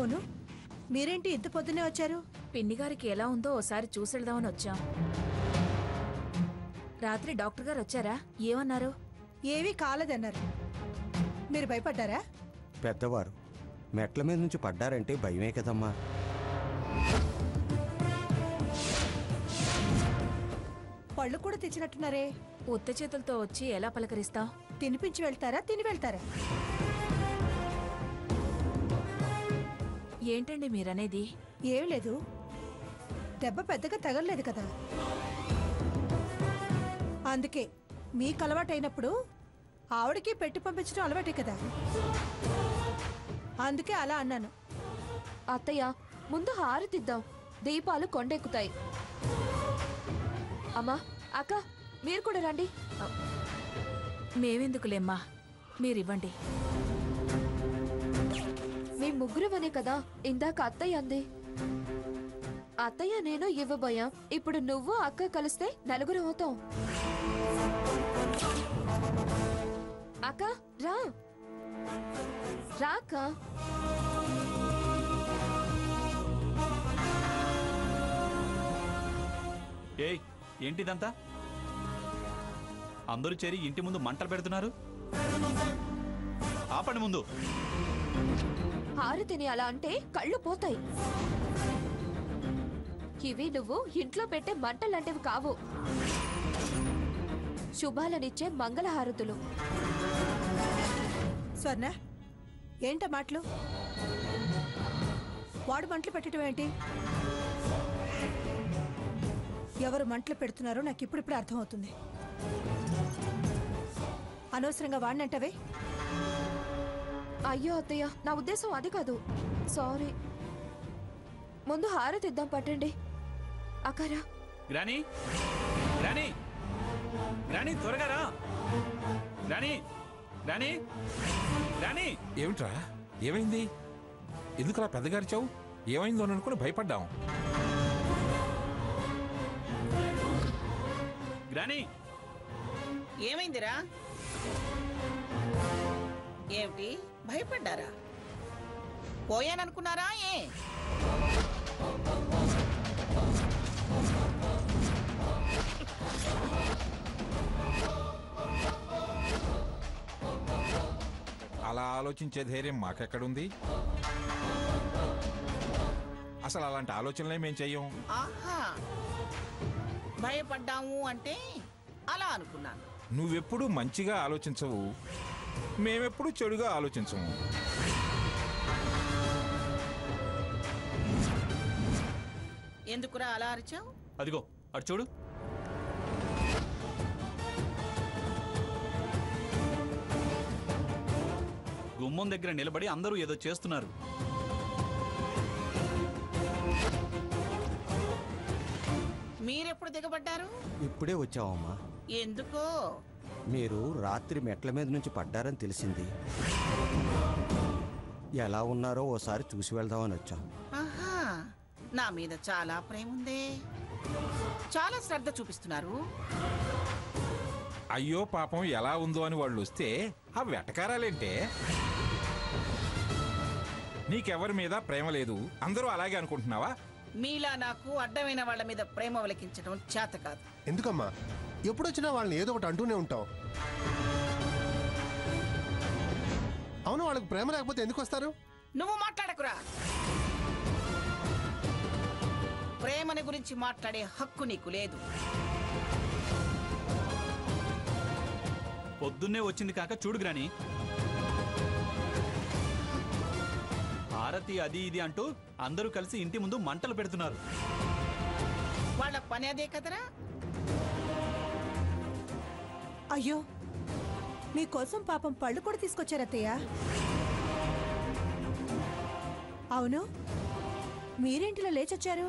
అవును, మీరేంటి ఇంత పొద్దునే వచ్చారు? పిన్నిగారికి ఎలా ఉందో ఓసారి చూసెళ్దామని వచ్చాం. రాత్రి డాక్టర్ గారు వచ్చారా? ఏమన్నారు? ఏవీ కాలేదన్నారు. మీరు భయపడ్డారా? పెద్దవారు మెట్ల మీద నుంచి పడ్డారంటే భయమే కదమ్మా. పళ్ళు కూడా తెచ్చినట్టున్నారే. ఉత్త చేతులతో వచ్చి ఎలా పలకరిస్తాం? తినిపించి వెళ్తారా, తిని వెళ్తారా? ఏంటండి మీరనేది? ఏం లేదు, దెబ్బ పెద్దగా తగలలేదు కదా, అందుకే మీకు అలవాటైనప్పుడు ఆవిడకి పెట్టి పంపించడం అలవాటే కదా, అందుకే అలా అన్నాను. అత్తయ్య, ముందు హారతిద్దాం, దీపాలు కొండెక్కుతాయి. అమ్మా, అక్క, మీరు కూడా రండి. మేవెందుకులేమ్మా, మీరివ్వండి. మీ ముగ్గురమనే కదా ఇందాక అత్తయ్య అంది. అత్తయ్య నేను ఇవ్వబోయా, ఇప్పుడు నువ్వు అక్క కలిస్తే నలుగురు అవుతాం. అక్క రా రా అక్క. ఏయ్, ఏంటిదంతా? అందరూ చేరి ఇంటి ముందు మంటలు పెడుతున్నారు. ఆపండి ముందు. హారతిని అలా అంటే కళ్ళు పోతాయి. ఇవి నువ్వు ఇంట్లో పెట్టే మంటలాంటివి కావు, శుభాలనిచ్చే మంగళహారతులు. స్వర్ణ, ఏంట మాటలు? వాడు మంటలు పెట్టడం ఏంటి? ఎవరు మంటలు పెడుతున్నారో నాకు ఇప్పుడిప్పుడే అర్థమవుతుంది. అనవసరంగా వాడినంటవే. అయ్యో అత్తయ్య, నా ఉద్దేశం అది కాదు, సారీ. ముందు హారతిద్దాం, పట్టండి. అక్కరా. గ్రానీ, గ్రానీ, గ్రానీ, త్వరగా రా. Granny, granny, granny. ఏమిట్రా, ఏమైంది? ఎందుకురా పెద్దగారిచావు? ఏమైందో అనుకుని భయపడ్డాం. గ్రానీ, ఏమైందిరా? ఏమిటి, భయపడ్డారా? పోయాననుకున్నారా? ఏ అలా ఆలోచించే ధైర్యం మాకెక్కడుంది? అసలు అలాంటి ఆలోచనలే మేం చెయ్యం. ఆహా, భయపడ్డాము అంటే అలా అనుకున్నాను. నువ్వెప్పుడు మంచిగా ఆలోచించవు, మేమెప్పుడు చెడుగా ఆలోచించము. ఎందుకురా అలా అరిచావు? అదిగో అటు చూడు. గుమ్మం దగ్గర నిలబడి అందరూ ఏదో చేస్తున్నారు. మీరెప్పుడు దిగబడ్డారు? ఇప్పుడే వచ్చావమ్మా. ఎందుకో? మీరు రాత్రి మెట్ల మీద నుంచి పడ్డారని తెలిసింది. ఎలా ఉన్నారో ఓసారి చూసి వెళ్దామని వచ్చాం. ఆహా, నా మీద చాలా ప్రేమ ఉందే, చాలా శ్రద్ధ చూపిస్తున్నారు. అయ్యో పాపం ఎలా ఉందో అని వాళ్ళు వస్తే ఆ వెటకారాలేంటే? నీకెవరి మీద ప్రేమ లేదు, అందరూ అలాగే అనుకుంటున్నావా? మీలా నాకు అడ్డమైన వాళ్ళ మీద ప్రేమ వలకించడం చేత కాదు. ఎందుకమ్మా ఎప్పుడొచ్చినా వాళ్ళని ఏదో ఒకటి అంటూనే ఉంటావు? అవును, వాళ్ళకి ప్రేమ లేకపోతే ఎందుకు వస్తారు? నువ్వు మాట్లాడకురా. ప్రేమని గురించి మాట్లాడే హక్కు నీకు లేదు. పొద్దున్నే వచ్చింది కాక చూడు గ్రాని, హారతి అది ఇది అంటూ అందరూ కలిసి ఇంటి ముందు మంటలు పెడుతున్నారు. వాళ్ళ పని అదే కదరా. అయ్యో, మీకోసం పాపం పళ్ళు కూడా తీసుకొచ్చారత్తయ్య. అవును, మీరేంటిలో లేచొచ్చారు?